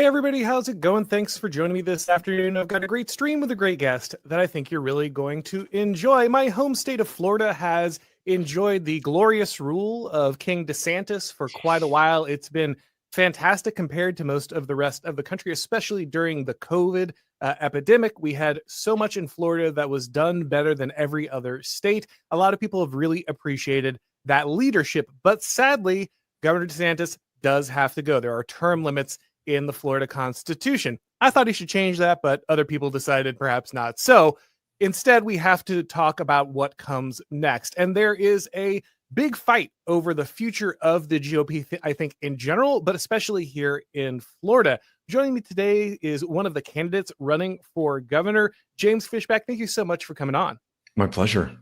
Hey everybody, how's it going? Thanks for joining me this afternoon. I've got a great stream with a great guest that I think you're really going to enjoy. My home state of Florida has enjoyed the glorious rule of King DeSantis for quite a while. It's been fantastic compared to most of the rest of the country, especially during the COVID epidemic. We had so much in Florida that was done better than every other state. A lot of people have really appreciated that leadership, but sadly, Governor DeSantis does have to go. There are term limits in the Florida Constitution. I thought he should change that, but other people decided perhaps not. So instead, we have to talk about what comes next. And there is a big fight over the future of the GOP, I think, in general, but especially here in Florida. Joining me today is one of the candidates running for governor, James Fishback. Thank you so much for coming on. My pleasure.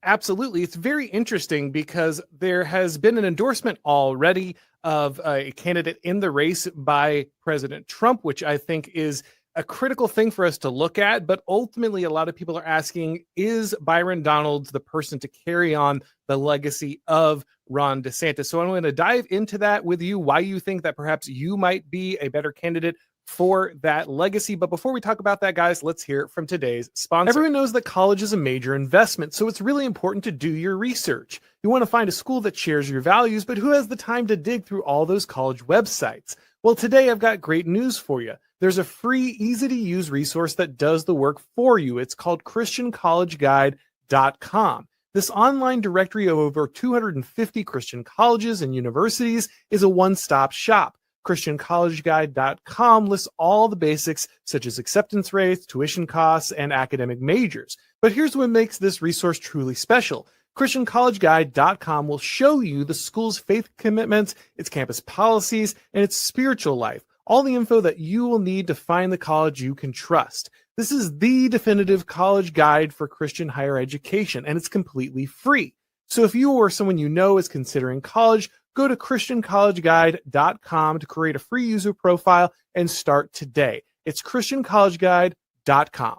Absolutely. It's very interesting because there has been an endorsement already of a candidate in the race by President Trump, which I think is a critical thing for us to look at. But ultimately, a lot of people are asking, is Byron Donalds the person to carry on the legacy of Ron DeSantis? So I'm going to dive into that with you, why you think that perhaps you might be a better candidate for that legacy. But before we talk about that, guys, let's hear from today's sponsor. Everyone knows that college is a major investment, so it's really important to do your research. You want to find a school that shares your values, but who has the time to dig through all those college websites? Well, today I've got great news for you. There's a free, easy-to-use resource that does the work for you. It's called ChristianCollegeGuide.com. This online directory of over 250 Christian colleges and universities is a one-stop shop. ChristianCollegeGuide.com lists all the basics such as acceptance rates, tuition costs, and academic majors. But here's what makes this resource truly special. ChristianCollegeGuide.com will show you the school's faith commitments, its campus policies, and its spiritual life. All the info that you will need to find the college you can trust. This is the definitive college guide for Christian higher education, and it's completely free. So if you or someone you know is considering college, go to ChristianCollegeGuide.com to create a free user profile and start today. It's ChristianCollegeGuide.com.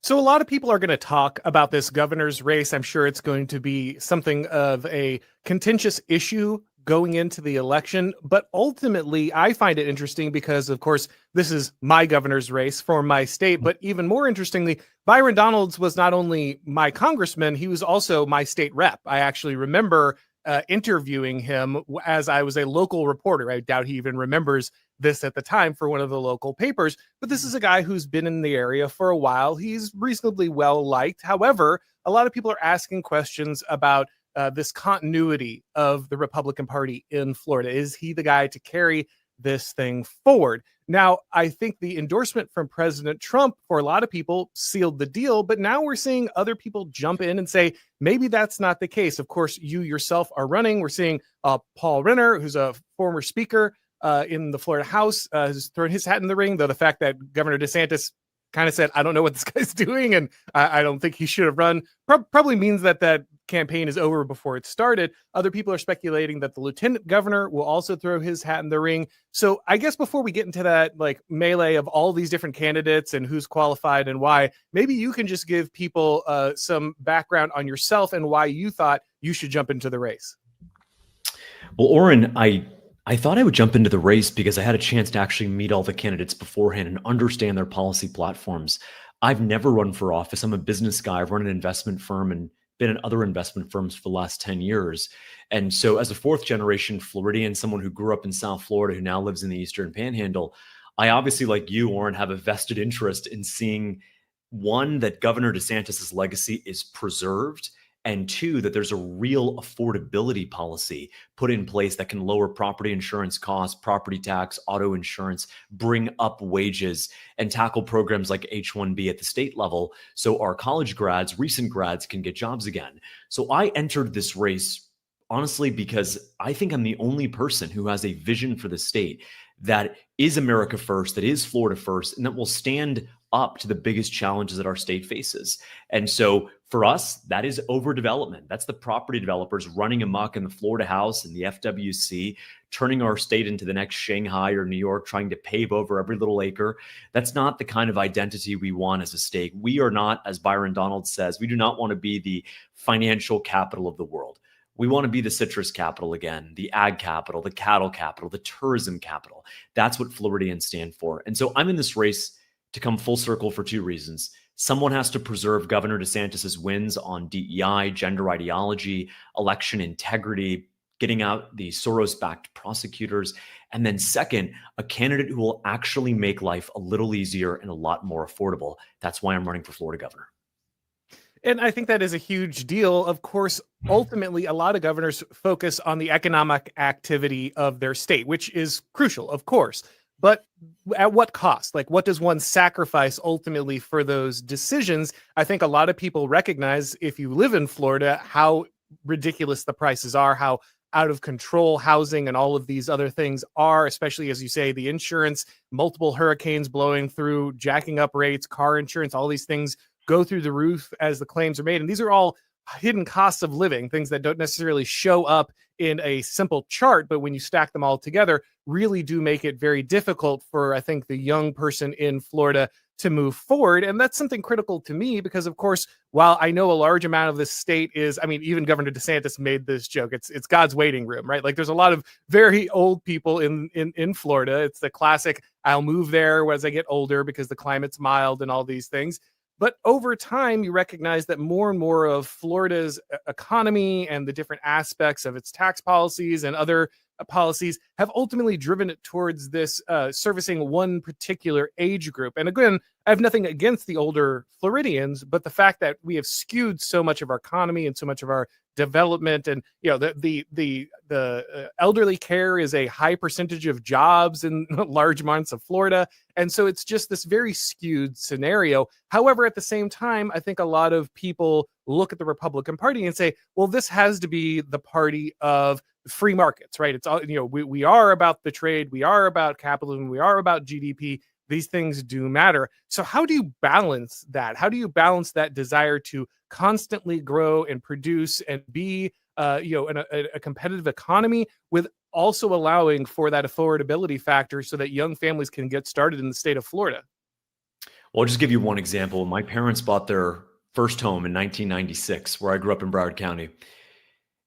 So a lot of people are going to talk about this governor's race. I'm sure it's going to be something of a contentious issue going into the election. But ultimately, I find it interesting because, of course, this is my governor's race for my state. But even more interestingly, Byron Donalds was not only my congressman, he was also my state rep. I actually remember interviewing him as I was a local reporter. I doubt he even remembers this at the time for one of the local papers, but this is a guy who's been in the area for a while. He's reasonably well liked. However, a lot of people are asking questions about this continuity of the Republican Party in Florida. Is he the guy to carry this thing forward? Now, I think the endorsement from President Trump for a lot of people sealed the deal, but now we're seeing other people jump in and say, maybe that's not the case. Of course, you yourself are running. We're seeing Paul Renner, who's a former speaker in the Florida House, has thrown his hat in the ring, though the fact that Governor DeSantis kind of said, I don't know what this guy's doing, and I don't think he should have run, probably means that that campaign is over before it started. Other people are speculating that the lieutenant governor will also throw his hat in the ring. So I guess before we get into that like melee of all these different candidates and who's qualified and why, maybe you can just give people some background on yourself and why you thought you should jump into the race. Well, Auron, I thought I would jump into the race because I had a chance to actually meet all the candidates beforehand and understand their policy platforms. I've never run for office. I'm a business guy. I've run an investment firm and been in other investment firms for the last 10 years. And so as a fourth generation Floridian, someone who grew up in South Florida, who now lives in the Eastern Panhandle, I obviously, like you, Auron, have a vested interest in seeing, one, that Governor DeSantis's legacy is preserved, and two, that there's a real affordability policy put in place that can lower property insurance costs, property tax, auto insurance, bring up wages, and tackle programs like H-1B at the state level so our college grads, recent grads, can get jobs again. So I entered this race, honestly, because I think I'm the only person who has a vision for the state that is America first, that is Florida first, and that will stand up to the biggest challenges that our state faces. And so for us, that is overdevelopment. That's the property developers running amok in the Florida House and the FWC, turning our state into the next Shanghai or New York, trying to pave over every little acre. That's not the kind of identity we want as a state. We are not, as Byron Donalds says, we do not want to be the financial capital of the world. We want to be the citrus capital again, the ag capital, the cattle capital, the tourism capital. That's what Floridians stand for. And so I'm in this race to come full circle for two reasons. Someone has to preserve Governor DeSantis's wins on DEI, gender ideology, election integrity, getting out the Soros-backed prosecutors. And then second, a candidate who will actually make life a little easier and a lot more affordable. That's why I'm running for Florida governor. And I think that is a huge deal. Of course, ultimately, a lot of governors focus on the economic activity of their state, which is crucial, of course. But at what cost? Like, what does one sacrifice ultimately for those decisions? I think a lot of people recognize, if you live in Florida, how ridiculous the prices are, how out of control housing and all of these other things are, especially, as you say, the insurance, multiple hurricanes blowing through, jacking up rates, car insurance, all these things go through the roof as the claims are made. And these are all hidden costs of living, things that don't necessarily show up in a simple chart, but when you stack them all together, really do make it very difficult for, I think, the young person in Florida to move forward. And that's something critical to me because, of course, while I know a large amount of this state is, I mean, even Governor DeSantis made this joke, it's God's waiting room, right? Like, there's a lot of very old people in Florida. It's the classic, I'll move there as I get older because the climate's mild and all these things. But over time, you recognize that more and more of Florida's economy and the different aspects of its tax policies and other policies have ultimately driven it towards this servicing one particular age group. And again, I have nothing against the older Floridians, but the fact that we have skewed so much of our economy and so much of our development, and the elderly care is a high percentage of jobs in large amounts of Florida, and so it's just this very skewed scenario. However, at the same time, I think a lot of people look at the Republican Party and say, well, this has to be the party of free markets, right? It's all, we are about the trade, we are about capitalism, we are about GDP. These things do matter. So how do you balance that? How do you balance that desire to constantly grow and produce and be a competitive economy with also allowing for that affordability factor so that young families can get started in the state of Florida? Well, I'll just give you one example. My parents bought their first home in 1996, where I grew up in Broward County.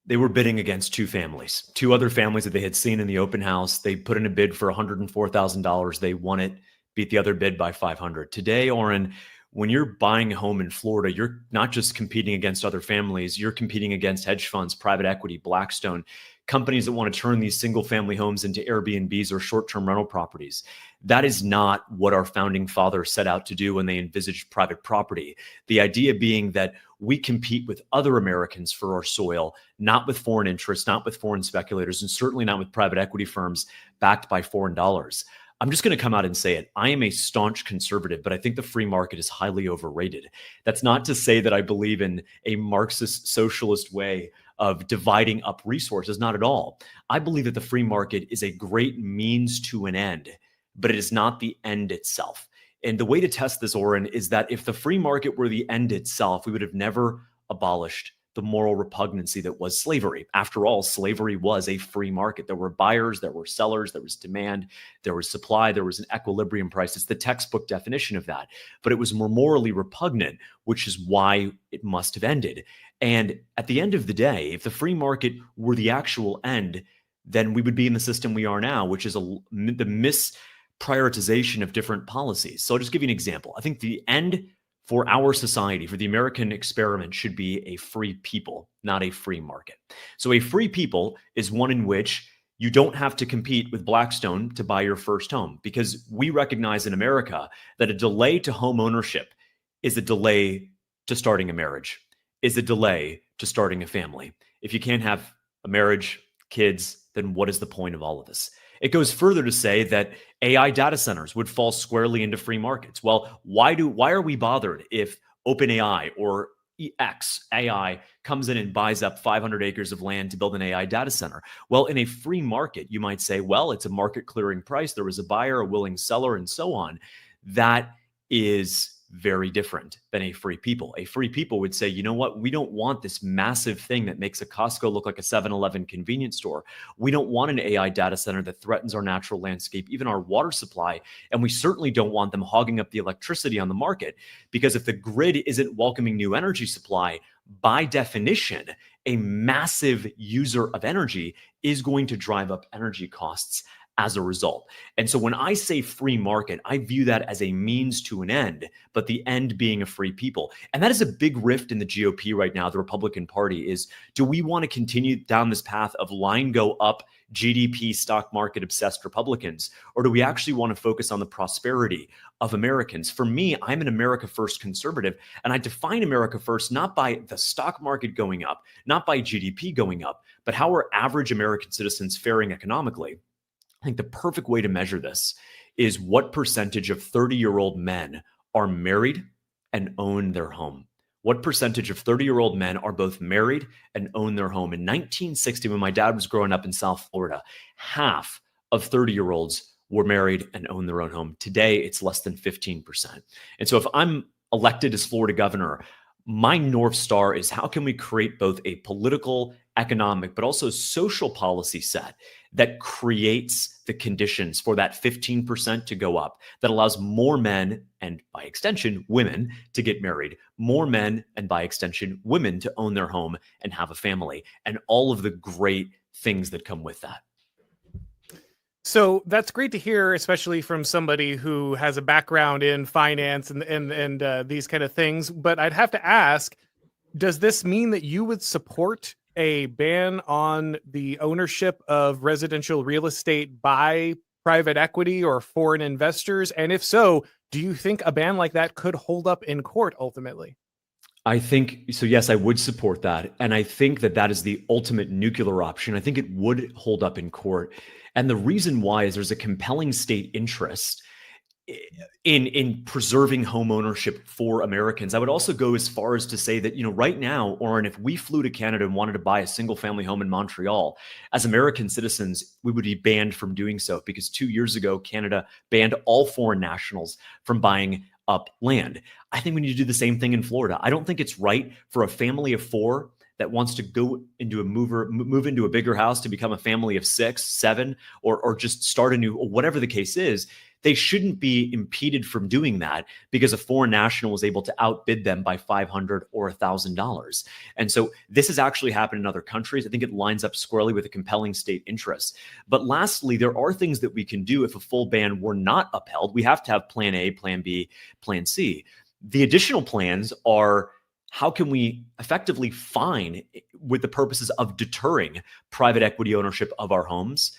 They were bidding against two other families that they had seen in the open house. They put in a bid for $104,000. They won it, beat the other bid by $500. Today, Auron, when you're buying a home in Florida, you're not just competing against other families, you're competing against hedge funds, private equity, Blackstone, companies that want to turn these single family homes into Airbnbs or short-term rental properties. That is not what our founding fathers set out to do when they envisaged private property. The idea being that we compete with other Americans for our soil, not with foreign interests, not with foreign speculators, and certainly not with private equity firms backed by foreign dollars. I'm just going to come out and say it. I am a staunch conservative, but I think the free market is highly overrated. That's not to say that I believe in a Marxist socialist way of dividing up resources, not at all. I believe that the free market is a great means to an end, but it is not the end itself. And the way to test this, Auron, is that if the free market were the end itself, we would have never abolished the moral repugnancy that was slavery. After all, slavery was a free market. There were buyers, there were sellers, there was demand, there was supply, there was an equilibrium price. It's the textbook definition of that. But it was more morally repugnant, which is why it must have ended. And at the end of the day, if the free market were the actual end, then we would be in the system we are now, which is the misprioritization of different policies. So I'll just give you an example. I think the end for our society, for the American experiment, should be a free people, not a free market. So a free people is one in which you don't have to compete with Blackstone to buy your first home, because we recognize in America that a delay to home ownership is a delay to starting a marriage, is a delay to starting a family. If you can't have a marriage, kids, then what is the point of all of this? It goes further to say that AI data centers would fall squarely into free markets. Well, why are we bothered if OpenAI or AI comes in and buys up 500 acres of land to build an AI data center? Well, in a free market, you might say, well, it's a market clearing price. There was a buyer, a willing seller, and so on. That is very different than a free people. A free people would say, you know what? We don't want this massive thing that makes a Costco look like a 7-Eleven convenience store. We don't want an AI data center that threatens our natural landscape, even our water supply. And we certainly don't want them hogging up the electricity on the market, because if the grid isn't welcoming new energy supply, by definition, a massive user of energy, is going to drive up energy costs as a result. And so when I say free market, I view that as a means to an end, but the end being a free people. And that is a big rift in the GOP right now, the Republican Party, is do we want to continue down this path of line go up, GDP stock market obsessed Republicans, or do we actually want to focus on the prosperity of Americans? For me, I'm an America First conservative, and I define America First not by the stock market going up, not by GDP going up, but how are average American citizens faring economically? I think the perfect way to measure this is what percentage of 30-year-old men are married and own their home. What percentage of 30-year-old men are both married and own their home? In 1960, when my dad was growing up in South Florida, half of 30-year-olds were married and owned their own home. Today, it's less than 15%. And so if I'm elected as Florida governor, my North Star is how can we create both a political, economic, but also social policy set that creates the conditions for that 15% to go up, that allows more men and by extension, women to get married, more men and by extension, women to own their home and have a family, and all of the great things that come with that. So that's great to hear, especially from somebody who has a background in finance and these kind of things. But I'd have to ask, does this mean that you would support a ban on the ownership of residential real estate by private equity or foreign investors? And if so, do you think a ban like that could hold up in court ultimately? I think so. Yes, I would support that. And I think that that is the ultimate nuclear option. I think it would hold up in court. And the reason why is there's a compelling state interest in preserving home ownership for Americans. I would also go as far as to say that, right now, Auron, if we flew to Canada and wanted to buy a single family home in Montreal, as American citizens, we would be banned from doing so because 2 years ago, Canada banned all foreign nationals from buying up land. I think we need to do the same thing in Florida. I don't think it's right for a family of four that wants to go into move into a bigger house to become a family of 6, 7, or just start a new, or whatever the case is. They shouldn't be impeded from doing that because a foreign national was able to outbid them by $500 or $1,000. And so this has actually happened in other countries. I think it lines up squarely with a compelling state interest. But lastly, there are things that we can do if a full ban were not upheld. We have to have plan A, plan B, plan C. The additional plans are, how can we effectively fine with the purposes of deterring private equity ownership of our homes,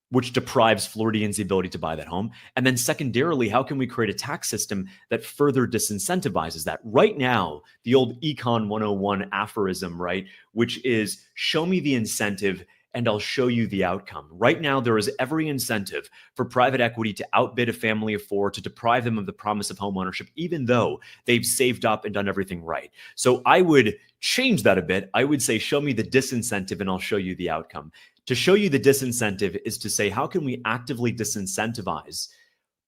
which deprives Floridians the ability to buy that home? And then secondarily, how can we create a tax system that further disincentivizes that? Right now, the old Econ 101 aphorism, right, which is show me the incentive and I'll show you the outcome. Right now, there is every incentive for private equity to outbid a family of four, to deprive them of the promise of home ownership, even though they've saved up and done everything right. So I would change that a bit. I would say, show me the disincentive and I'll show you the outcome. To show you the disincentive is to say, how can we actively disincentivize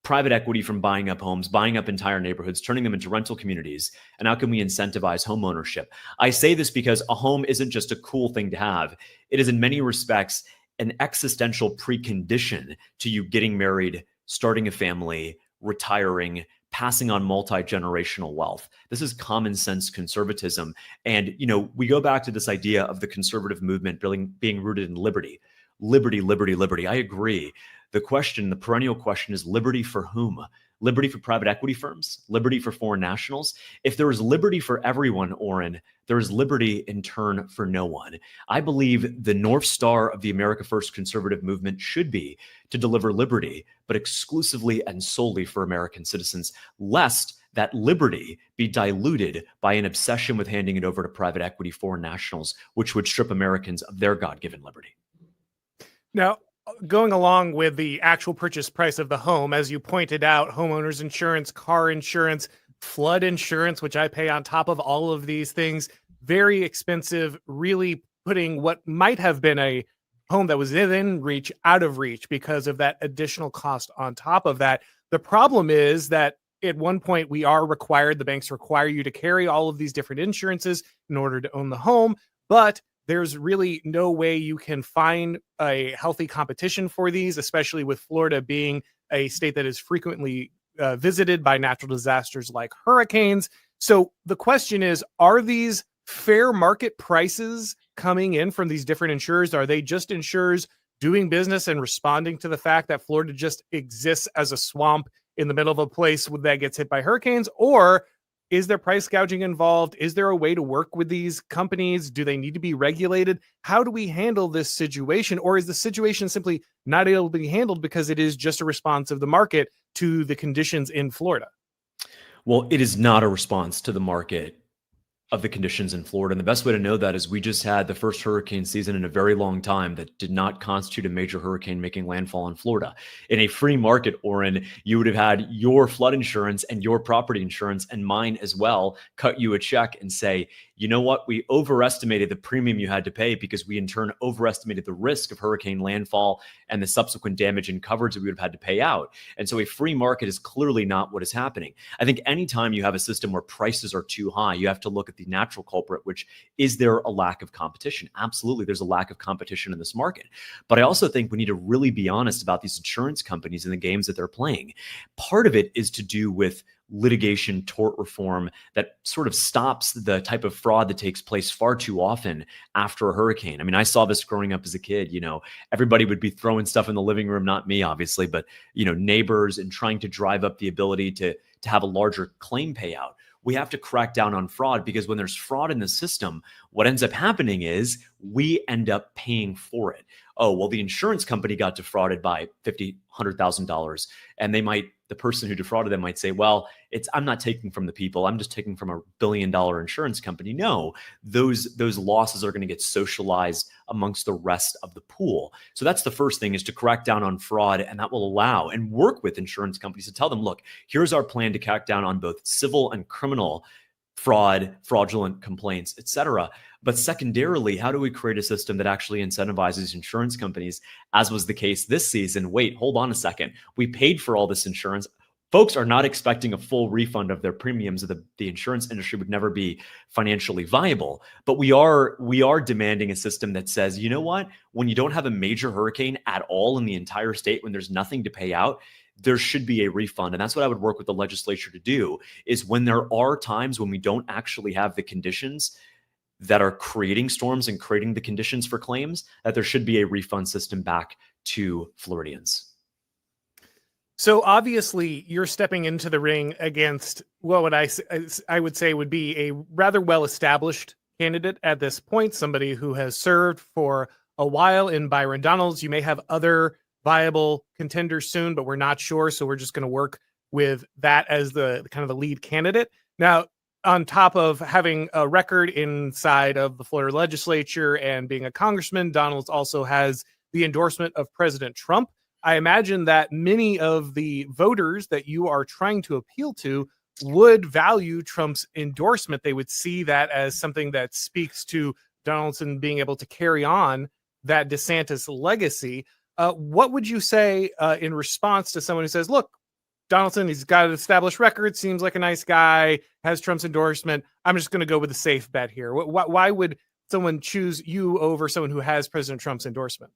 private equity from buying up homes, buying up entire neighborhoods, turning them into rental communities? And how can we incentivize home ownership? I say this because a home isn't just a cool thing to have. It is in many respects an existential precondition to you getting married, starting a family, retiring, passing on multi-generational wealth. This is common sense conservatism. And, we go back to this idea of the conservative movement being rooted in liberty. Liberty, liberty, liberty. I agree. The perennial question is liberty for whom? Liberty for private equity firms? Liberty for foreign nationals? If there is liberty for everyone, Auron, there is liberty in turn for no one. I believe the North Star of the America First conservative movement should be to deliver liberty, but exclusively and solely for American citizens, lest that liberty be diluted by an obsession with handing it over to private equity foreign nationals, which would strip Americans of their God-given liberty. Now, going along with the actual purchase price of the home, as you pointed out, homeowners insurance, car insurance, flood insurance, which I pay on top of all of these things, very expensive, really putting what might have been a home that was within reach out of reach because of that additional cost on top of that. The problem is that at one point the banks require you to carry all of these different insurances in order to own the home, but there's really no way you can find a healthy competition for these, especially with Florida being a state that is frequently visited by natural disasters like hurricanes. So the question is, are these fair market prices coming in from these different insurers? Are they just insurers doing business and responding to the fact that Florida just exists as a swamp in the middle of a place that gets hit by hurricanes? Or is there price gouging involved? Is there a way to work with these companies? Do they need to be regulated? How do we handle this situation? Or is the situation simply not able to be handled because it is just a response of the market to the conditions in Florida? Well, it is not a response to the market of the conditions in Florida. And the best way to know that is we just had the first hurricane season in a very long time that did not constitute a major hurricane making landfall in Florida. In a free market, Auron, you would have had your flood insurance and your property insurance and mine as well cut you a check and say, you know what, we overestimated the premium you had to pay because we in turn overestimated the risk of hurricane landfall and the subsequent damage and coverage that we would have had to pay out. And so a free market is clearly not what is happening. I think anytime you have a system where prices are too high, you have to look at the natural culprit, which is there a lack of competition? Absolutely, there's a lack of competition in this market. But I also think we need to really be honest about these insurance companies and the games that they're playing. Part of it is to do with litigation, tort reform that sort of stops the type of fraud that takes place far too often after a hurricane. I mean, I saw this growing up as a kid. Everybody would be throwing stuff in the living room, not me, obviously, but, neighbors, and trying to drive up the ability to have a larger claim payout. We have to crack down on fraud, because when there's fraud in the system, what ends up happening is we end up paying for it. Oh, well, the insurance company got defrauded by $50,000, $100,000. And the person who defrauded them might say, well, I'm not taking from the people. I'm just taking from a $1 billion insurance company. No, those losses are going to get socialized amongst the rest of the pool. So that's the first thing, is to crack down on fraud. And that will allow and work with insurance companies to tell them, look, here's our plan to crack down on both civil and criminal fraud, fraudulent complaints, et cetera. But secondarily, how do we create a system that actually incentivizes insurance companies, as was the case this season? Wait, hold on a second. We paid for all this insurance. Folks are not expecting a full refund of their premiums. The insurance industry would never be financially viable. But we are demanding a system that says, you know what? When you don't have a major hurricane at all in the entire state, when there's nothing to pay out, there should be a refund. And that's what I would work with the legislature to do, is when there are times when we don't actually have the conditions that are creating storms and creating the conditions for claims, that there should be a refund system back to Floridians. So obviously you're stepping into the ring against what I would say would be a rather well-established candidate at this point, somebody who has served for a while in Byron Donalds. You may have other viable contenders soon, but we're not sure. So we're just going to work with that as the kind of the lead candidate. Now, on top of having a record inside of the Florida legislature and being a congressman, Donalds also has the endorsement of President Trump. I imagine that many of the voters that you are trying to appeal to would value Trump's endorsement. They would see that as something that speaks to Donaldson being able to carry on that DeSantis legacy. What would you say in response to someone who says, look, Donaldson, he's got an established record, seems like a nice guy, has Trump's endorsement. I'm just going to go with a safe bet here. Why would someone choose you over someone who has President Trump's endorsement?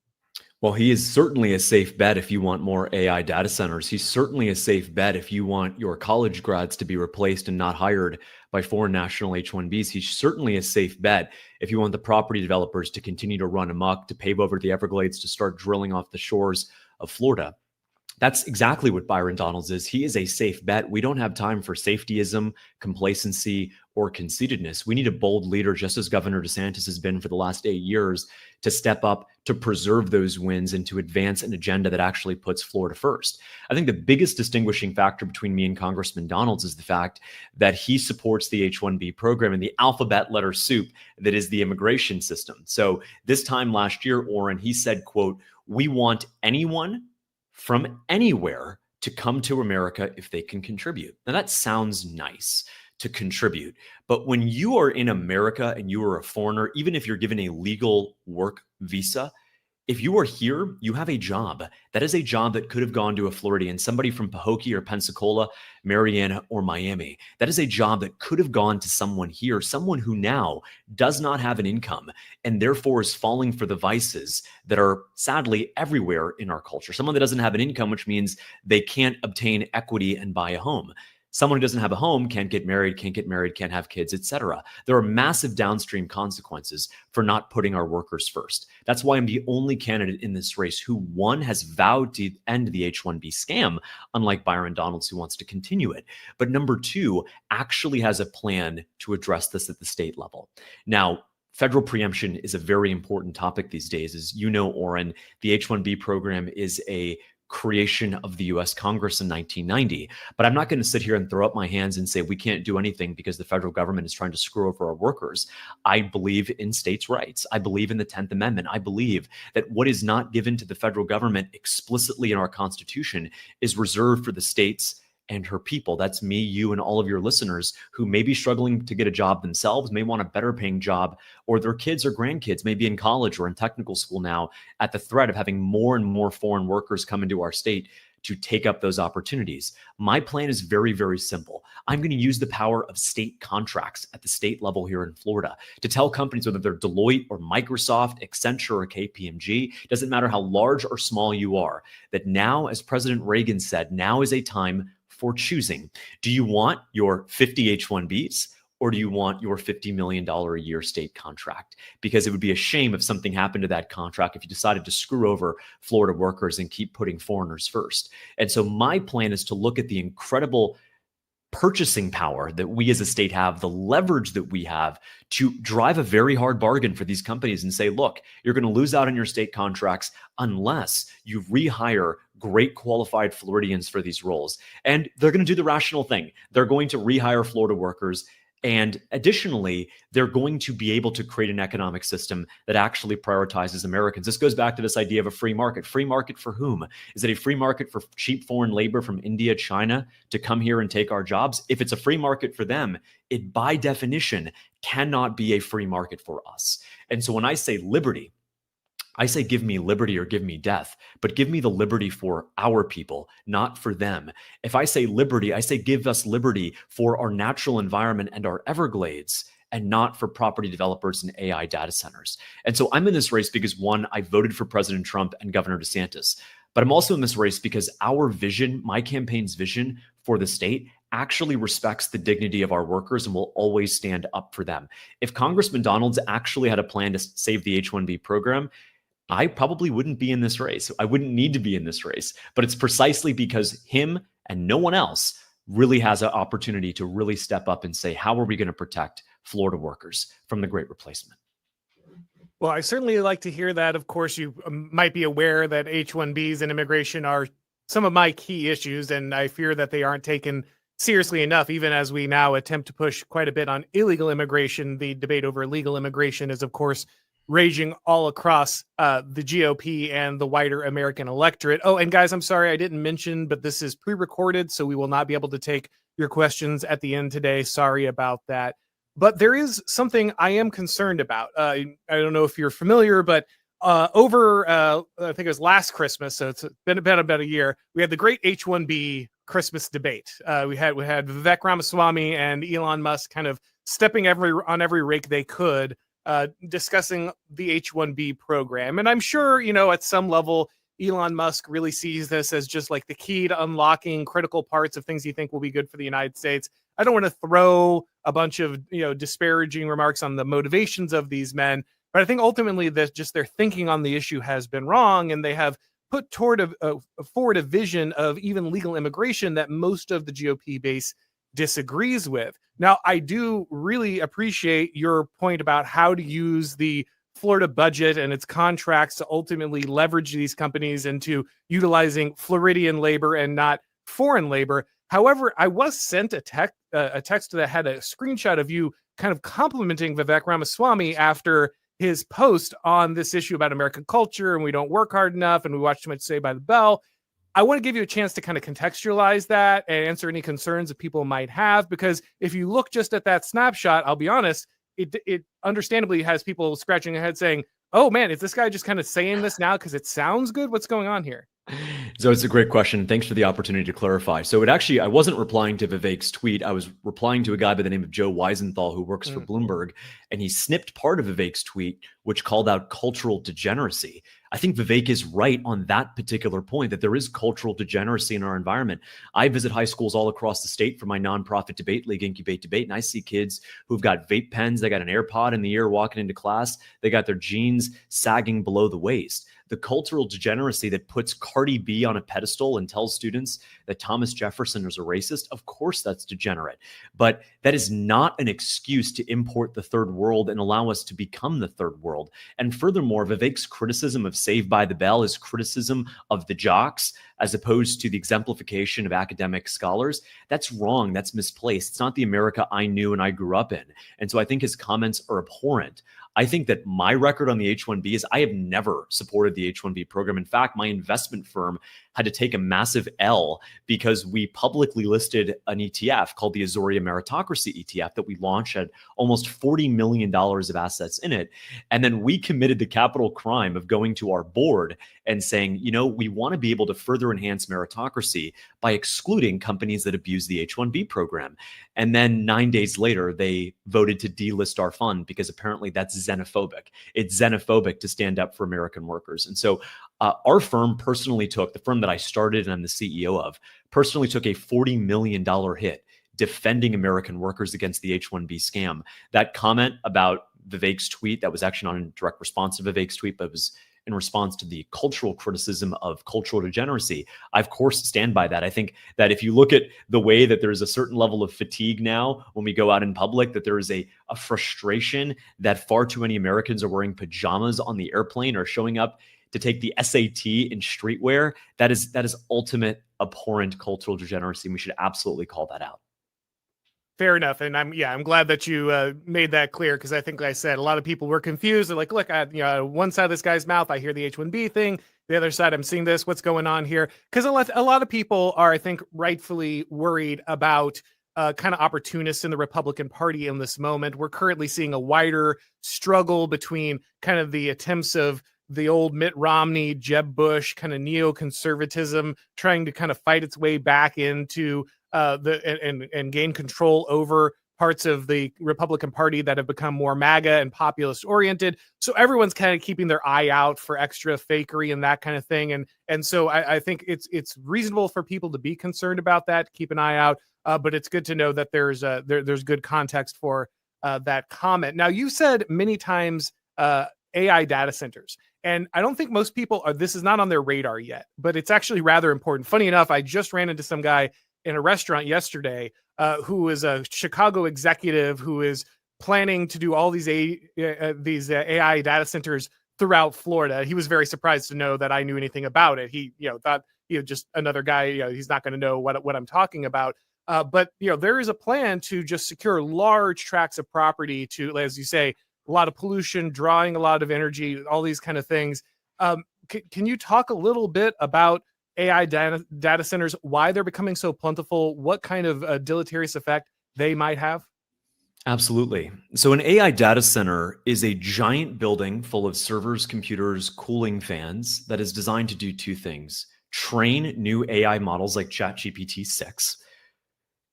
Well, he is certainly a safe bet if you want more AI data centers. He's certainly a safe bet if you want your college grads to be replaced and not hired by foreign national H-1Bs. He's certainly a safe bet if you want the property developers to continue to run amok, to pave over the Everglades, to start drilling off the shores of Florida. That's exactly what Byron Donalds is. He is a safe bet. We don't have time for safetyism, complacency, or conceitedness. We need a bold leader, just as Governor DeSantis has been for the last 8 years, to step up, to preserve those wins, and to advance an agenda that actually puts Florida first. I think the biggest distinguishing factor between me and Congressman Donalds is the fact that he supports the H-1B program and the alphabet letter soup that is the immigration system. So this time last year, Auron, he said, quote, "We want anyone from anywhere to come to America if they can contribute." Now that sounds nice, to contribute. But when you are in America and you are a foreigner, even if you're given a legal work visa, if you are here, you have a job. That is a job that could have gone to a Floridian, somebody from Pahokee or Pensacola, Marietta, or Miami. That is a job that could have gone to someone here, someone who now does not have an income and therefore is falling for the vices that are sadly everywhere in our culture. Someone that doesn't have an income, which means they can't obtain equity and buy a home. Someone who doesn't have a home can't get married, can't have kids, etc. There are massive downstream consequences for not putting our workers first. That's why I'm the only candidate in this race who, one, has vowed to end the H-1B scam, unlike Byron Donalds, who wants to continue it. But number two, actually has a plan to address this at the state level. Now, federal preemption is a very important topic these days. As you know, Auron, the H-1B program is a creation of the US Congress in 1990. But I'm not going to sit here and throw up my hands and say we can't do anything because the federal government is trying to screw over our workers. I believe in states' rights. I believe in the 10th Amendment. I believe that what is not given to the federal government explicitly in our Constitution is reserved for the states and her people. That's me, you, and all of your listeners who may be struggling to get a job themselves, may want a better paying job, or their kids or grandkids may be in college or in technical school now at the threat of having more and more foreign workers come into our state to take up those opportunities. My plan is very, very simple. I'm going to use the power of state contracts at the state level here in Florida to tell companies, whether they're Deloitte or Microsoft, Accenture or KPMG, doesn't matter how large or small you are, that now, as President Reagan said, now is a time for choosing. Do you want your 50 H-1Bs or do you want your $50 million a year state contract? Because it would be a shame if something happened to that contract if you decided to screw over Florida workers and keep putting foreigners first. And so my plan is to look at the incredible purchasing power that we as a state have, the leverage that we have to drive a very hard bargain for these companies and say, look, you're going to lose out on your state contracts unless you rehire great qualified Floridians for these roles. And they're going to do the rational thing. They're going to rehire Florida workers. And additionally, they're going to be able to create an economic system that actually prioritizes Americans. This goes back to this idea of a free market. Free market for whom? Is it a free market for cheap foreign labor from India, China to come here and take our jobs? If it's a free market for them, it by definition cannot be a free market for us. And so when I say liberty, I say give me liberty or give me death, but give me the liberty for our people, not for them. If I say liberty, I say give us liberty for our natural environment and our Everglades, and not for property developers and AI data centers. And so I'm in this race because, one, I voted for President Trump and Governor DeSantis, but I'm also in this race because our vision, my campaign's vision for the state, actually respects the dignity of our workers and will always stand up for them. If Congressman Donalds actually had a plan to save the H-1B program, I probably wouldn't be in this race. I wouldn't need to be in this race, but it's precisely because him and no one else really has an opportunity to really step up and say, how are we going to protect Florida workers from the Great Replacement? Well, I certainly like to hear that. Of course, you might be aware that H-1Bs and immigration are some of my key issues, and I fear that they aren't taken seriously enough, even as we now attempt to push quite a bit on illegal immigration. The debate over legal immigration is, of course, raging all across the GOP and the wider American electorate. Oh, and guys, I'm sorry I didn't mention, but this is pre-recorded, so we will not be able to take your questions at the end today. Sorry about that. But there is something I am concerned about. I don't know if you're familiar, but over, I think it was last Christmas, so it's been about a year, we had the great H-1B Christmas debate. We had Vivek Ramaswamy and Elon Musk kind of stepping on every rake they could, discussing the H-1B program. And I'm sure, at some level, Elon Musk really sees this as just like the key to unlocking critical parts of things he think will be good for the United States. I don't want to throw a bunch of, disparaging remarks on the motivations of these men, but I think ultimately that just their thinking on the issue has been wrong, and they have put forward a vision of even legal immigration that most of the GOP base disagrees with. Now, I do really appreciate your point about how to use the Florida budget and its contracts to ultimately leverage these companies into utilizing Floridian labor and not foreign labor. However, I was sent a text that had a screenshot of you kind of complimenting Vivek Ramaswamy after his post on this issue about American culture and we don't work hard enough and we watch too much Saved by the Bell. I want to give you a chance to kind of contextualize that and answer any concerns that people might have, because if you look just at that snapshot, I'll be honest, it understandably has people scratching their head saying, oh man, is this guy just kind of saying this now because it sounds good? What's going on here? So it's a great question. Thanks for the opportunity to clarify. So I wasn't replying to Vivek's tweet. I was replying to a guy by the name of Joe Weisenthal, who works for Bloomberg, and he snipped part of Vivek's tweet, which called out cultural degeneracy. I think Vivek is right on that particular point, that there is cultural degeneracy in our environment. I visit high schools all across the state for my nonprofit debate league, Incubate Debate, and I see kids who've got vape pens, they got an AirPod in the ear walking into class, they got their jeans sagging below the waist. The cultural degeneracy that puts Cardi B on a pedestal and tells students that Thomas Jefferson is a racist, of course that's degenerate. But that is not an excuse to import the third world and allow us to become the third world. And furthermore, Vivek's criticism of Saved by the Bell is criticism of the jocks as opposed to the exemplification of academic scholars. That's wrong. That's misplaced. It's not the America I knew and I grew up in. And so I think his comments are abhorrent. I think that my record on the H-1B is I have never supported the H-1B program. In fact, my investment firm had to take a massive L because we publicly listed an ETF called the Azoria Meritocracy ETF that we launched at almost $40 million of assets in it. And then we committed the capital crime of going to our board and saying, we want to be able to further enhance meritocracy by excluding companies that abuse the H-1B program. And then 9 days later, they voted to delist our fund because apparently that's xenophobic. It's xenophobic to stand up for American workers. And so our firm personally took, the firm that I started and I'm the CEO of, personally took a $40 million hit defending American workers against the H-1B scam. That comment about Vivek's tweet, that was actually not in direct response to Vivek's tweet, but was in response to the cultural criticism of cultural degeneracy. I, of course, stand by that. I think that if you look at the way that there's a certain level of fatigue now when we go out in public, that there is a frustration that far too many Americans are wearing pajamas on the airplane or showing up to take the SAT in streetwear, that is ultimate abhorrent cultural degeneracy. And we should absolutely call that out. Fair enough. And I'm glad that you made that clear, because I think, like I said, a lot of people were confused. They're like, look, one side of this guy's mouth, I hear the H-1B thing. The other side, I'm seeing this. What's going on here? Because a lot of people are, I think, rightfully worried about kind of opportunists in the Republican Party in this moment. We're currently seeing a wider struggle between kind of the attempts of the old Mitt Romney, Jeb Bush kind of neoconservatism trying to kind of fight its way back into and gain control over parts of the Republican Party that have become more MAGA and populist oriented. So everyone's kind of keeping their eye out for extra fakery and that kind of thing. And so I think it's reasonable for people to be concerned about that, keep an eye out. But it's good to know that there's good context for that comment. Now, you said many times AI data centers. And I don't think most people this is not on their radar yet, but it's actually rather important. Funny enough, I just ran into some guy in a restaurant yesterday who is a Chicago executive who is planning to do all these AI data centers throughout Florida. He was very surprised to know that I knew anything about it. He thought just another guy, he's not going to know what I'm talking about. But there is a plan to just secure large tracts of property to, as you say, a lot of pollution, drawing a lot of energy, all these kind of things. Can you talk a little bit about AI data centers, why they're becoming so plentiful, what kind of deleterious effect they might have? Absolutely. So an AI data center is a giant building full of servers, computers, cooling fans that is designed to do two things: train new AI models like ChatGPT 6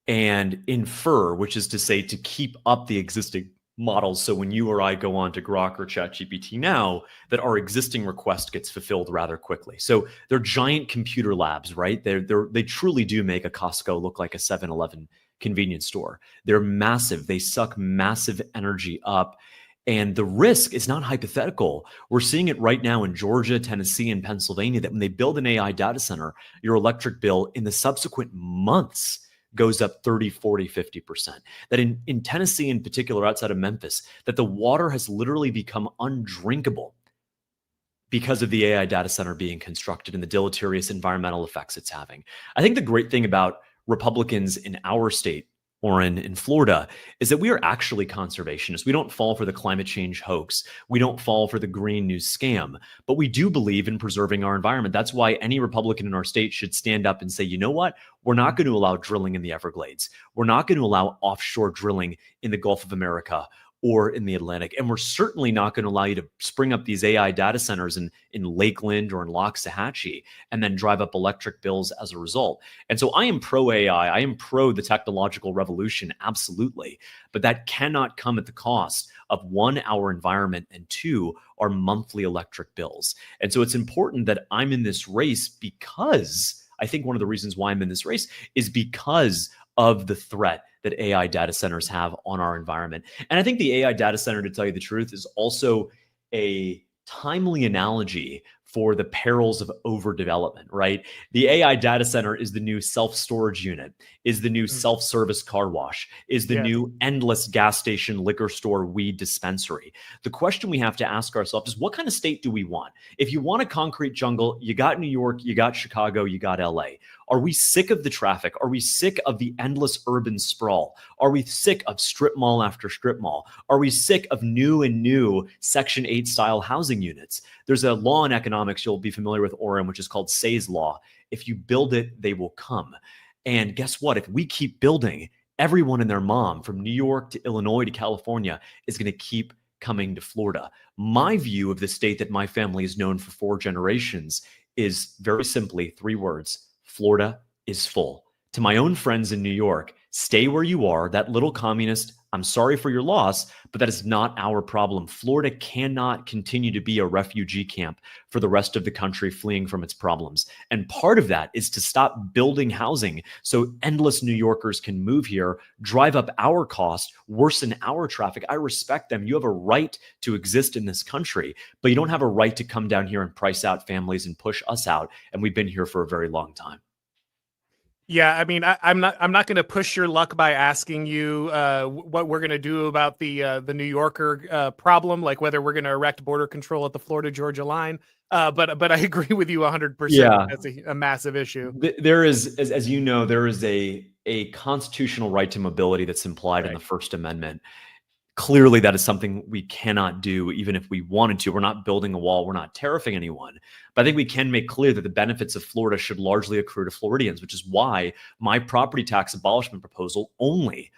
and infer, which is to say to keep up the existing models. So when you or I go on to Grok or ChatGPT now, that our existing request gets fulfilled rather quickly. So they're giant computer labs, right? They truly do make a Costco look like a 7-Eleven convenience store. They're massive. They suck massive energy up. And the risk is not hypothetical. We're seeing it right now in Georgia, Tennessee, and Pennsylvania, that when they build an AI data center, your electric bill in the subsequent months goes up 30, 40, 50%. That in Tennessee in particular, outside of Memphis, that the water has literally become undrinkable because of the AI data center being constructed and the deleterious environmental effects it's having. I think the great thing about Republicans in our state, Auron, in Florida, is that we are actually conservationists. We don't fall for the climate change hoax. We don't fall for the green news scam, but we do believe in preserving our environment. That's why any Republican in our state should stand up and say, you know what? We're not going to allow drilling in the Everglades. We're not going to allow offshore drilling in the Gulf of America or in the Atlantic. And we're certainly not going to allow you to spring up these AI data centers in Lakeland or in Loxahatchee and then drive up electric bills as a result. And so I am pro AI. I am pro the technological revolution, absolutely. But that cannot come at the cost of one, our environment, and two, our monthly electric bills. And so it's important that I'm in this race because I think one of the reasons why I'm in this race is because of the threat that AI data centers have on our environment. And I think the AI data center, to tell you the truth, is also a timely analogy for the perils of overdevelopment, right? The AI data center is the new self-storage unit, is the new self-service car wash, is the new endless gas station, liquor store, weed dispensary. The question we have to ask ourselves is, what kind of state do we want? If you want a concrete jungle, you got New York, you got Chicago, you got LA. Are we sick of the traffic? Are we sick of the endless urban sprawl? Are we sick of strip mall after strip mall? Are we sick of new Section 8 style housing units? There's a law in economics you'll be familiar with, Auron, which is called Say's Law. If you build it, they will come. And guess what? If we keep building, everyone and their mom from New York to Illinois to California is going to keep coming to Florida. My view of the state that my family has known for 4 generations is very simply 3 words: Florida is full. To my own friends in New York, stay where you are. That little communist, I'm sorry for your loss, but that is not our problem. Florida cannot continue to be a refugee camp for the rest of the country fleeing from its problems. And part of that is to stop building housing so endless New Yorkers can move here, drive up our cost, worsen our traffic. I respect them. You have a right to exist in this country, but you don't have a right to come down here and price out families and push us out. And we've been here for a very long time. Yeah, I mean, I'm not going to push your luck by asking you what we're going to do about the New Yorker problem, like whether we're going to erect border control at the Florida-Georgia line. But I agree with you 100%. Yeah. That's a massive issue. There is, as you know, there is a constitutional right to mobility that's implied in the First Amendment. Clearly, that is something we cannot do, even if we wanted to. We're not building a wall. We're not tariffing anyone. But I think we can make clear that the benefits of Florida should largely accrue to Floridians, which is why my property tax abolishment proposal only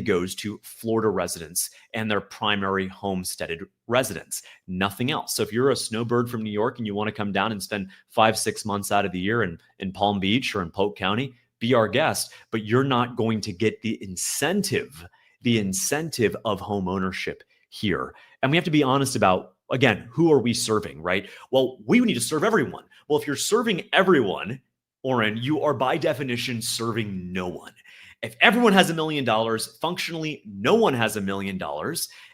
goes to Florida residents and their primary homesteaded residents, nothing else. So if you're a snowbird from New York and you want to come down and spend 5-6 months out of the year in Palm Beach or in Polk County, be our guest, but you're not going to get the incentive of home ownership here. And we have to be honest about, again, who are we serving, right? Well, we need to serve everyone. Well, if you're serving everyone, Auron, you are by definition serving no one. If everyone has $1 million, functionally, no one has $1 million.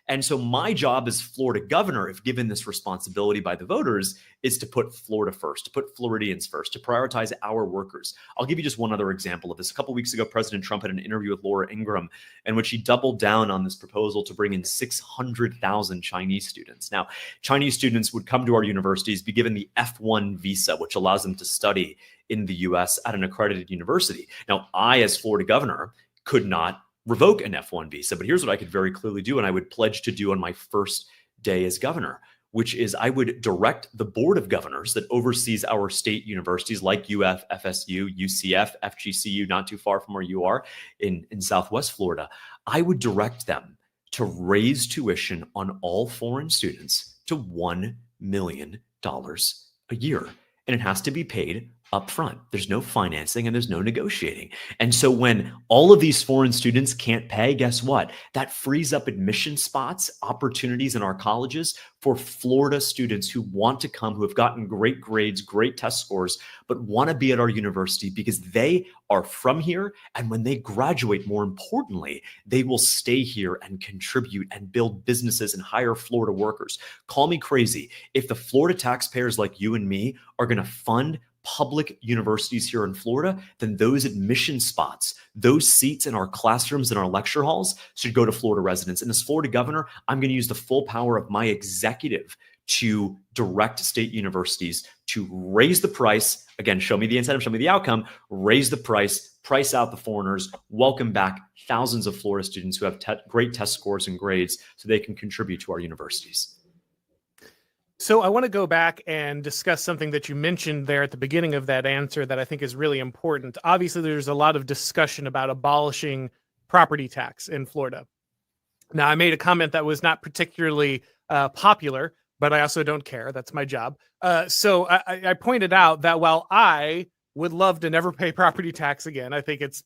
And so my job as Florida governor, if given this responsibility by the voters, is to put Florida first, to put Floridians first, to prioritize our workers. I'll give you just one other example of this. A couple of weeks ago, President Trump had an interview with Laura Ingraham in which he doubled down on this proposal to bring in 600,000 Chinese students. Now, Chinese students would come to our universities, be given the F1 visa, which allows them to study in the US at an accredited university. Now, I, as Florida governor, could not revoke an F1 visa, but here's what I could very clearly do, and I would pledge to do on my first day as governor, which is I would direct the board of governors that oversees our state universities like UF, FSU, UCF, FGCU, not too far from where you are in Southwest Florida. I would direct them to raise tuition on all foreign students to $1 million a year. And it has to be paid upfront. There's no financing and there's no negotiating. And so when all of these foreign students can't pay, guess what? That frees up admission spots, opportunities in our colleges for Florida students who want to come, who have gotten great grades, great test scores, but want to be at our university because they are from here. And when they graduate, more importantly, they will stay here and contribute and build businesses and hire Florida workers. Call me crazy. If the Florida taxpayers like you and me are going to fund public universities here in Florida, then those admission spots, those seats in our classrooms and our lecture halls should go to Florida residents. And as Florida governor, I'm going to use the full power of my executive to direct state universities to raise the price. Again, show me the incentive, show me the outcome, raise the price out the foreigners, welcome back thousands of Florida students who have great test scores and grades so they can contribute to our universities. So I want to go back and discuss something that you mentioned there at the beginning of that answer that I think is really important. Obviously, there's a lot of discussion about abolishing property tax in Florida. Now, I made a comment that was not particularly popular, but I also don't care. That's my job. So I pointed out that while I would love to never pay property tax again, I think it's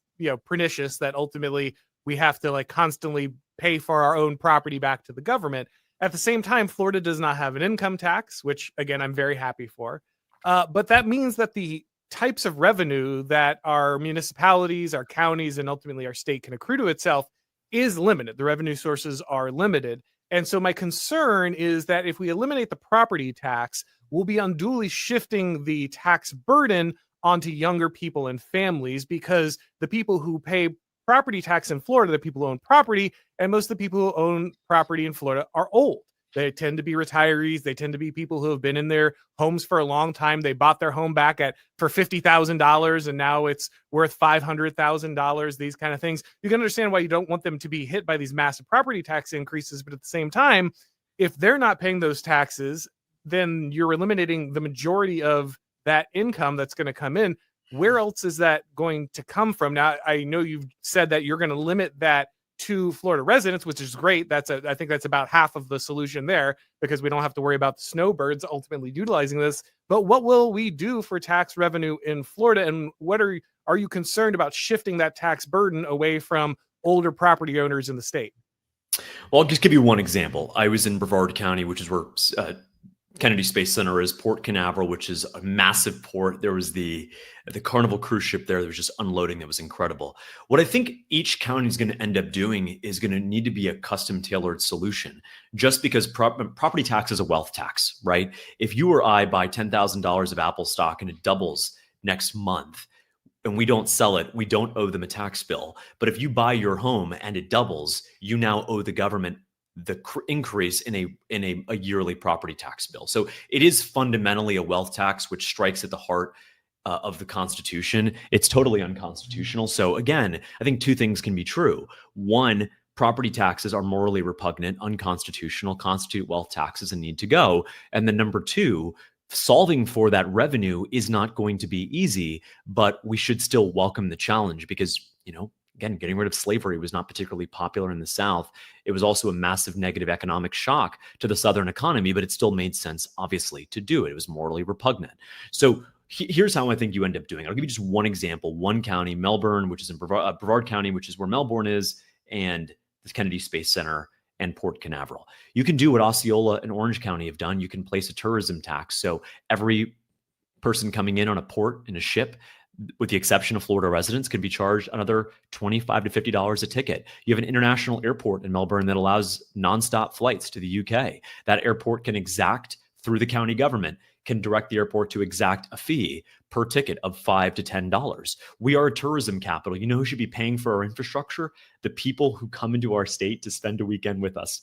pernicious that ultimately we have to like constantly pay for our own property back to the government. At the same time, Florida does not have an income tax, which again I'm very happy for. But that means that the types of revenue that our municipalities, our counties, and ultimately our state can accrue to itself is limited. The revenue sources are limited. And so my concern is that if we eliminate the property tax, we'll be unduly shifting the tax burden onto younger people and families, because the people who pay property tax in Florida, the people who own property, and most of the people who own property in Florida are old. They tend to be retirees. They tend to be people who have been in their homes for a long time. They bought their home back for $50,000 and now it's worth $500,000, these kind of things. You can understand why you don't want them to be hit by these massive property tax increases. But at the same time, if they're not paying those taxes, then you're eliminating the majority of that income that's going to come in. Where else is that going to come from? Now, I know you've said that you're going to limit that to Florida residents, which is great. I think that's about half of the solution there, because we don't have to worry about the snowbirds ultimately utilizing this. But what will we do for tax revenue in Florida? And what are you concerned about shifting that tax burden away from older property owners in the state? Well, I'll just give you one example. I was in Brevard County, which is where Kennedy Space Center is, Port Canaveral, which is a massive port. There was the Carnival cruise ship there that was just unloading. That was incredible. What I think each county is going to end up doing is going to need to be a custom tailored solution, just because property tax is a wealth tax, right? If you or I buy $10,000 of Apple stock and it doubles next month and we don't sell it, we don't owe them a tax bill. But if you buy your home and it doubles, you now owe the government the increase in a yearly property tax bill. So it is fundamentally a wealth tax, which strikes at the heart of the Constitution. It's totally unconstitutional. So again, I think two things can be true. One, property taxes are morally repugnant, unconstitutional, constitute wealth taxes and need to go. And then number two, solving for that revenue is not going to be easy, but we should still welcome the challenge because, again, getting rid of slavery was not particularly popular in the South. It was also a massive negative economic shock to the Southern economy, but it still made sense, obviously, to do it. It was morally repugnant. So here's how I think you end up doing it. I'll give you just one example. One county, Melbourne, which is in Brevard County, which is where Melbourne is, and the Kennedy Space Center and Port Canaveral. You can do what Osceola and Orange County have done. You can place a tourism tax. So every person coming in on a port in a ship, with the exception of Florida residents, can be charged another $25 to $50 a ticket. You have an international airport in Melbourne that allows nonstop flights to the UK. That airport can exact, through the county government, can direct the airport to exact a fee per ticket of $5 to $10. We are a tourism capital. You know who should be paying for our infrastructure? The people who come into our state to spend a weekend with us.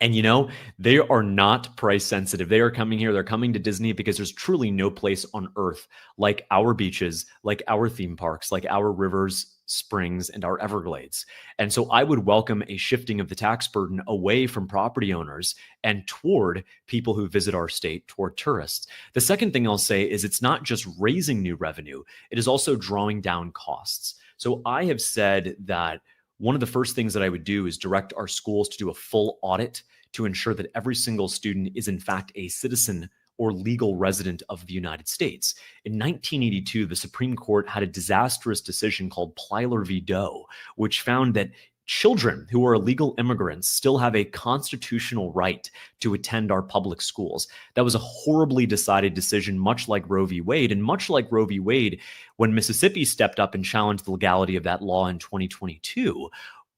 And they are not price sensitive. They are coming here. They're coming to Disney because there's truly no place on earth like our beaches, like our theme parks, like our rivers, springs, and our Everglades. And so I would welcome a shifting of the tax burden away from property owners and toward people who visit our state, toward tourists. The second thing I'll say is it's not just raising new revenue. It is also drawing down costs. So I have said that one of the first things that I would do is direct our schools to do a full audit to ensure that every single student is in fact a citizen or legal resident of the United States. In 1982, the Supreme Court had a disastrous decision called Plyler v. Doe, which found that children who are illegal immigrants still have a constitutional right to attend our public schools. That was a horribly decided decision, much like Roe v. Wade. And much like Roe v. Wade, when Mississippi stepped up and challenged the legality of that law in 2022,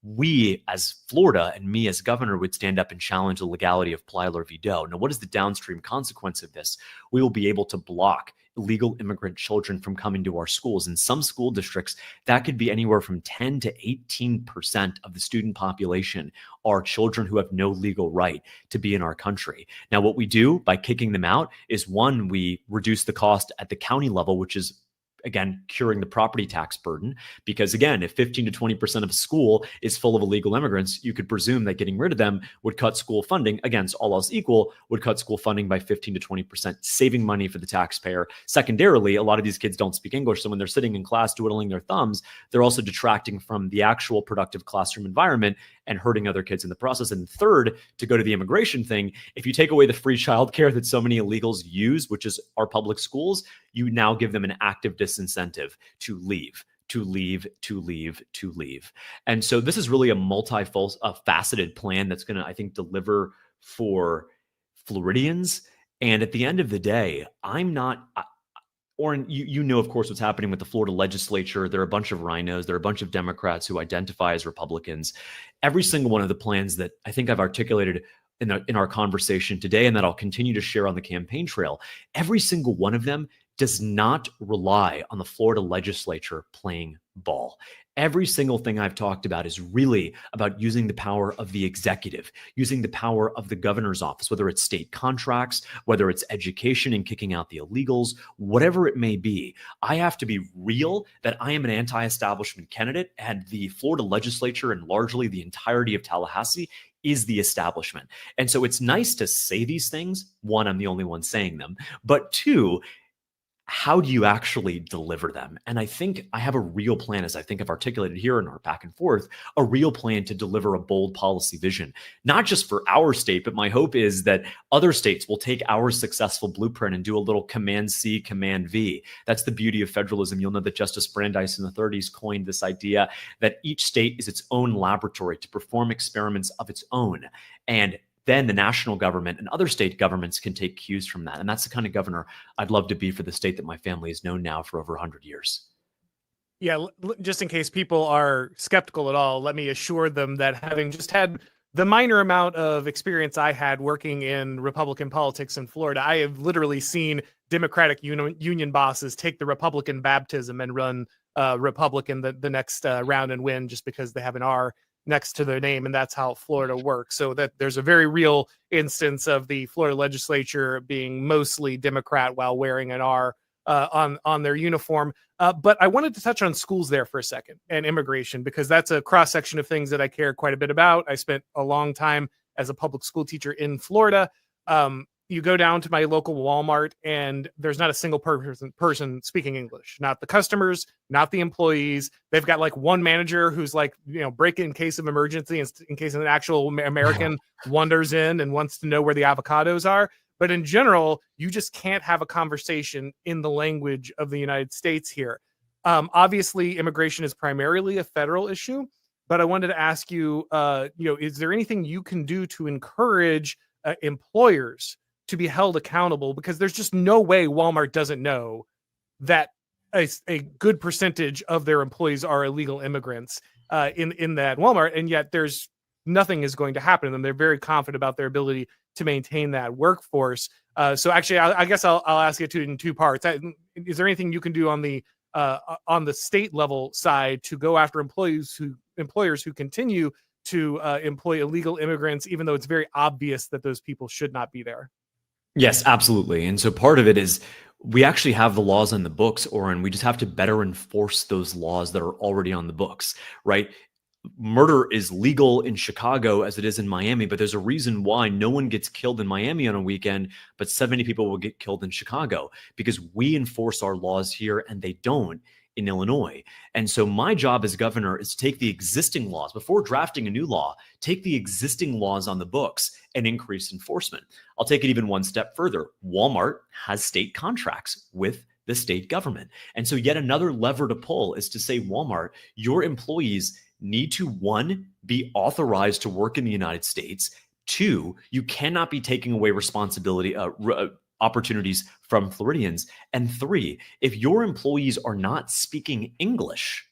we as Florida and me as governor would stand up and challenge the legality of Plyler v. Doe. Now, what is the downstream consequence of this? We will be able to block illegal immigrant children from coming to our schools. In some school districts, that could be anywhere from 10 to 18% of the student population are children who have no legal right to be in our country. Now, what we do by kicking them out is, one, we reduce the cost at the county level, which is, again, curing the property tax burden. Because again, if 15 to 20% of a school is full of illegal immigrants, you could presume that getting rid of them would cut school funding, against all else equal, would cut school funding by 15 to 20%, saving money for the taxpayer. Secondarily, a lot of these kids don't speak English. So when they're sitting in class twiddling their thumbs, they're also detracting from the actual productive classroom environment and hurting other kids in the process. And third, to go to the immigration thing, if you take away the free childcare that so many illegals use, which is our public schools, you now give them an active disincentive to leave. And so this is really a multifaceted plan that's going to, I think, deliver for Floridians. And at the end of the day, Auron, you know, of course, what's happening with the Florida legislature. There are a bunch of rhinos. There are a bunch of Democrats who identify as Republicans. Every single one of the plans that I think I've articulated in our conversation today, and that I'll continue to share on the campaign trail, every single one of them does not rely on the Florida legislature playing ball. Every single thing I've talked about is really about using the power of the executive, using the power of the governor's office, whether it's state contracts, whether it's education and kicking out the illegals, whatever it may be. I have to be real that I am an anti-establishment candidate, and the Florida legislature and largely the entirety of Tallahassee is the establishment. And so it's nice to say these things. One, I'm the only one saying them. But two, how do you actually deliver them? And I think I have a real plan, as I think I've articulated here in our back and forth, a real plan to deliver a bold policy vision, not just for our state, but my hope is that other states will take our successful blueprint and do a little Command C, Command V. That's the beauty of federalism. You'll know that Justice Brandeis in the 30s coined this idea that each state is its own laboratory to perform experiments of its own. And then the national government and other state governments can take cues from that. And that's the kind of governor I'd love to be for the state that my family has known now for over 100 years. Yeah, just in case people are skeptical at all, let me assure them that having just had the minor amount of experience I had working in Republican politics in Florida, I have literally seen Democratic union bosses take the Republican baptism and run Republican the next round and win just because they have an R next to their name, and that's how Florida works. So that there's a very real instance of the Florida legislature being mostly Democrat while wearing an R on their uniform. But I wanted to touch on schools there for a second and immigration, because that's a cross section of things that I care quite a bit about. I spent a long time as a public school teacher in Florida. You go down to my local Walmart and there's not a single person speaking English, not the customers, not the employees. They've got like one manager who's like, break in case of emergency, in case an actual American wanders in and wants to know where the avocados are. But in general, you just can't have a conversation in the language of the United States here. Obviously, immigration is primarily a federal issue, but I wanted to ask you, is there anything you can do to encourage employers to be held accountable? Because there's just no way Walmart doesn't know that a good percentage of their employees are illegal immigrants in that Walmart, and yet there's nothing is going to happen to them. They're very confident about their ability to maintain that workforce. So actually, I guess I'll ask it in two parts. Is there anything you can do on the state level side to go after employers who continue to employ illegal immigrants, even though it's very obvious that those people should not be there? Yes, absolutely. And so part of it is we actually have the laws on the books, Auron. We just have to better enforce those laws that are already on the books, right? Murder is legal in Chicago as it is in Miami, but there's a reason why no one gets killed in Miami on a weekend, but 70 people will get killed in Chicago, because we enforce our laws here and they don't in Illinois. And so my job as governor is to take the existing laws before drafting a new law, take the existing laws on the books and increase enforcement. I'll take it even one step further. Walmart has state contracts with the state government. And so yet another lever to pull is to say, Walmart, your employees need to, one, be authorized to work in the United States. Two, you cannot be taking away responsibility, opportunities from Floridians. And three, if your employees are not speaking English,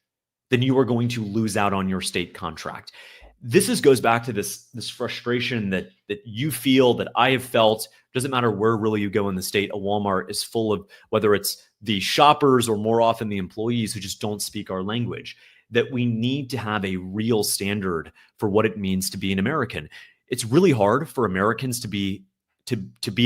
then you are going to lose out on your state contract. This goes back to this frustration that you feel, that I have felt. Doesn't matter where really you go in the state, a Walmart is full of, whether it's the shoppers or more often the employees who just don't speak our language, that we need to have a real standard for what it means to be an American. It's really hard for Americans to be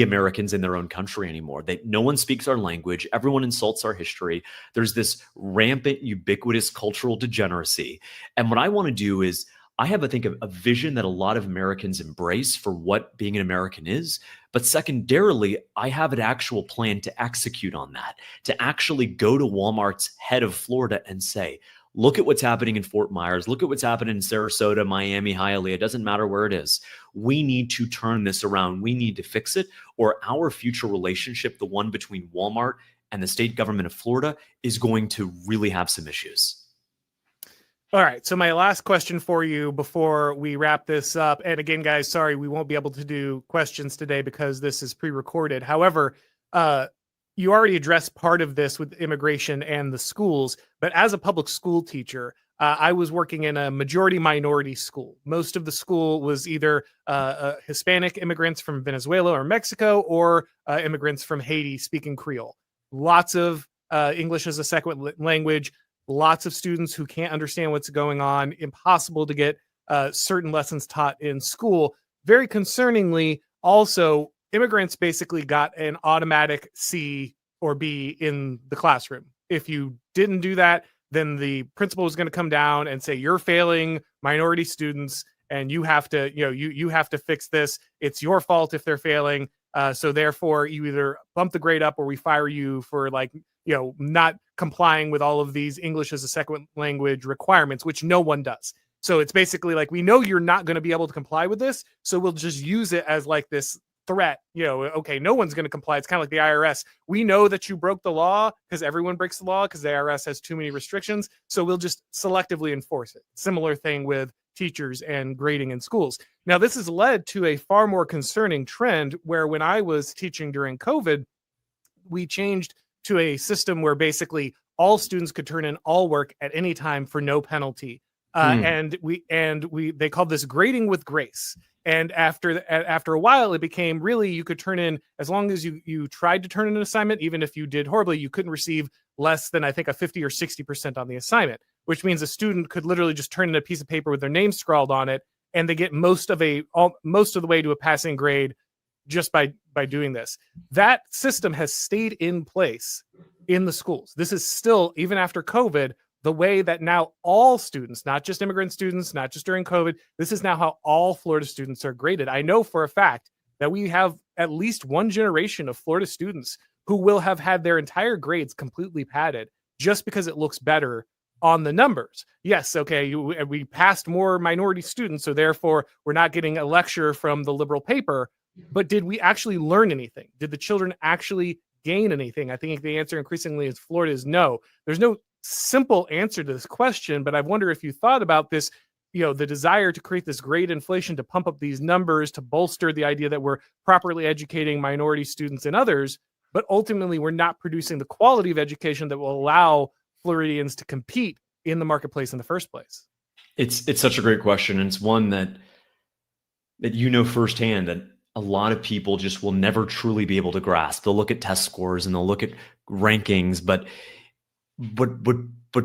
Americans in their own country anymore. No one speaks our language. Everyone insults our history. There's this rampant, ubiquitous cultural degeneracy. And what I want to do is, I have, I think, a vision that a lot of Americans embrace for what being an American is. But secondarily, I have an actual plan to execute on that, to actually go to Walmart's head of Florida and say, Look at what's happening in Fort Myers. Look at what's happening in Sarasota, Miami, Hialeah. It doesn't matter where it is. We need to turn this around. We need to fix it, or our future relationship, the one between Walmart and the state government of Florida, is going to really have some issues. All right. So my last question for you before we wrap this up. And again, guys, sorry, we won't be able to do questions today because this is pre-recorded. However, you already addressed part of this with immigration and the schools, but as a public school teacher, I was working in a majority minority school. Most of the school was either Hispanic immigrants from Venezuela or Mexico, or immigrants from Haiti speaking Creole. Lots of English as a second language, lots of students who can't understand what's going on, impossible to get certain lessons taught in school. Very concerningly, also, immigrants basically got an automatic C or B in the classroom. If you didn't do that, then the principal was going to come down and say, you're failing minority students and you have to, you have to fix this. It's your fault if they're failing. So therefore you either bump the grade up or we fire you for not complying with all of these English as a second language requirements, which no one does. So it's basically like, we know you're not going to be able to comply with this, so we'll just use it as like this threat. Okay, no one's going to comply. It's kind of like the IRS. We know that you broke the law because everyone breaks the law because the IRS has too many restrictions. So we'll just selectively enforce it. Similar thing with teachers and grading in schools. Now, this has led to a far more concerning trend where when I was teaching during COVID, we changed to a system where basically all students could turn in all work at any time for no penalty. And they called this grading with grace. And after a while, it became really, you could turn in, as long as you tried to turn in an assignment, even if you did horribly, you couldn't receive less than, I think, a 50 or 60% on the assignment, which means a student could literally just turn in a piece of paper with their name scrawled on it, and they get most of the way to a passing grade just by doing this. That system has stayed in place in the schools. This is still, even after COVID, the way that now all students, not just immigrant students, not just during COVID, this is now how all Florida students are graded. I know for a fact that we have at least one generation of Florida students who will have had their entire grades completely padded just because it looks better on the numbers. Yes, okay, we passed more minority students, so therefore we're not getting a lecture from the liberal paper, but did we actually learn anything? Did the children actually gain anything? I think the answer increasingly in Florida is no. There's no simple answer to this question, but I wonder if you thought about this, the desire to create this grade inflation, to pump up these numbers, to bolster the idea that we're properly educating minority students and others, but ultimately we're not producing the quality of education that will allow Floridians to compete in the marketplace in the first place. It's such a great question. And it's one that firsthand that a lot of people just will never truly be able to grasp. They'll look at test scores and they'll look at rankings, but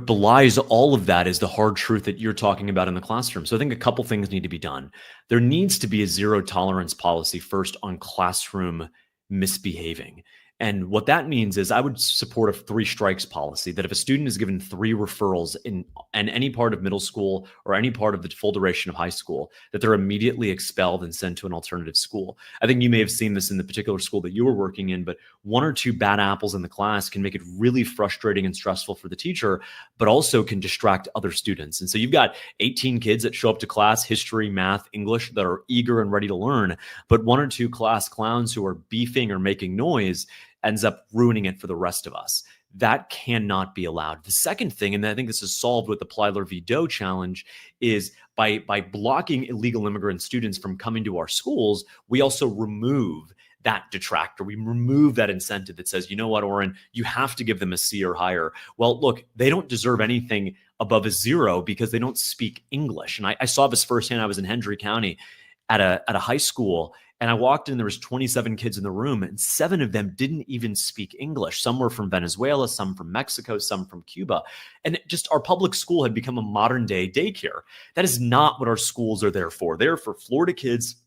belies all of that is the hard truth that you're talking about in the classroom. So I think a couple things need to be done. There needs to be a zero tolerance policy first on classroom misbehaving. And what that means is I would support a 3 strikes policy, that if a student is given 3 referrals in any part of middle school or any part of the full duration of high school, that they're immediately expelled and sent to an alternative school. I think you may have seen this in the particular school that you were working in, but 1 or 2 bad apples in the class can make it really frustrating and stressful for the teacher, but also can distract other students. And so you've got 18 kids that show up to class, history, math, English, that are eager and ready to learn, but 1 or 2 class clowns who are beefing or making noise ends up ruining it for the rest of us. That cannot be allowed. The second thing, and I think this is solved with the Plyler v. Doe challenge, is by blocking illegal immigrant students from coming to our schools, we also remove that detractor. We remove that incentive that says, you know what, Auron, you have to give them a C or higher. Well, look, they don't deserve anything above a 0 because they don't speak English. And I saw this firsthand. I was in Hendry County at a high school, and I walked in, there was 27 kids in the room, and 7 of them didn't even speak English. Some were from Venezuela, some from Mexico, some from Cuba. And just our public school had become a modern day daycare. That is not what our schools are there for. They're for Florida kids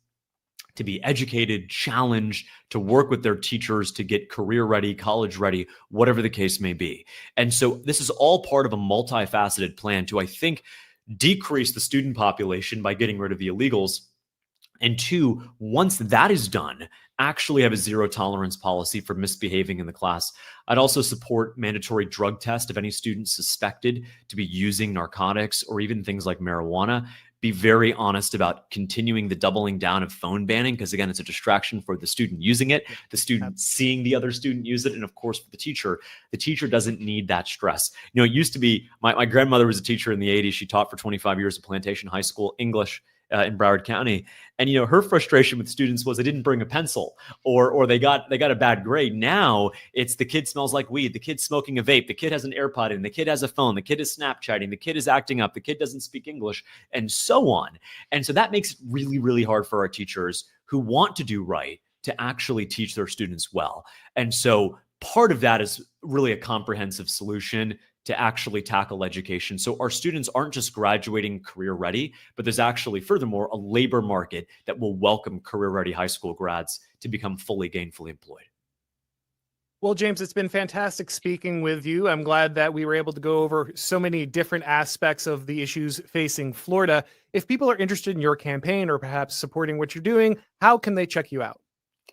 to be educated, challenged, to work with their teachers, to get career ready, college ready, whatever the case may be. And so this is all part of a multifaceted plan to, I think, decrease the student population by getting rid of the illegals, And two, once that is done, actually have a zero tolerance policy for misbehaving in the class. I'd also support mandatory drug test of any student suspected to be using narcotics or even things like marijuana. Be very honest about continuing the doubling down of phone banning, because again, it's a distraction for the student using it, the student seeing the other student use it, and of course for the teacher doesn't need that stress. You know, it used to be, my grandmother was a teacher in the 80s. She taught for 25 years at Plantation High School, English, in Broward County. And, you know, her frustration with students was they didn't bring a pencil or they got a bad grade. Now it's the kid smells like weed. The kid's smoking a vape. The kid has an AirPod in. The kid has a phone. The kid is Snapchatting. The kid is acting up. The kid doesn't speak English, and so on. And so that makes it really, really hard for our teachers who want to do right to actually teach their students well. And so part of that is really a comprehensive solution to actually tackle education. So our students aren't just graduating career ready, but there's actually, furthermore, a labor market that will welcome career ready high school grads to become fully gainfully employed. Well, James, it's been fantastic speaking with you. I'm glad that we were able to go over so many different aspects of the issues facing Florida. If people are interested in your campaign or perhaps supporting what you're doing, how can they check you out?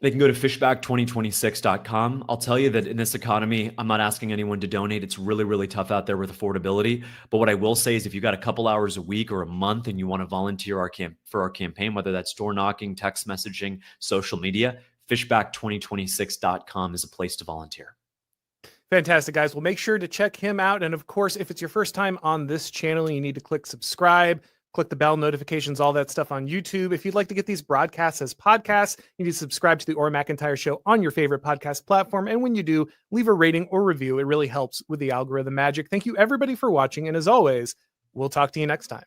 They can go to fishback2026.com. I'll tell you that in this economy, I'm not asking anyone to donate. It's really, really tough out there with affordability. But what I will say is if you've got a couple hours a week or a month and you want to volunteer for our campaign, whether that's door knocking, text messaging, social media, fishback2026.com is a place to volunteer. Fantastic, guys. Well, make sure to check him out. And of course, if it's your first time on this channel, you need to click subscribe. Click the bell notifications, all that stuff on YouTube. If you'd like to get these broadcasts as podcasts, you need to subscribe to the Auron MacIntyre Show on your favorite podcast platform. And when you do, leave a rating or review. It really helps with the algorithm magic. Thank you, everybody, for watching. And as always, we'll talk to you next time.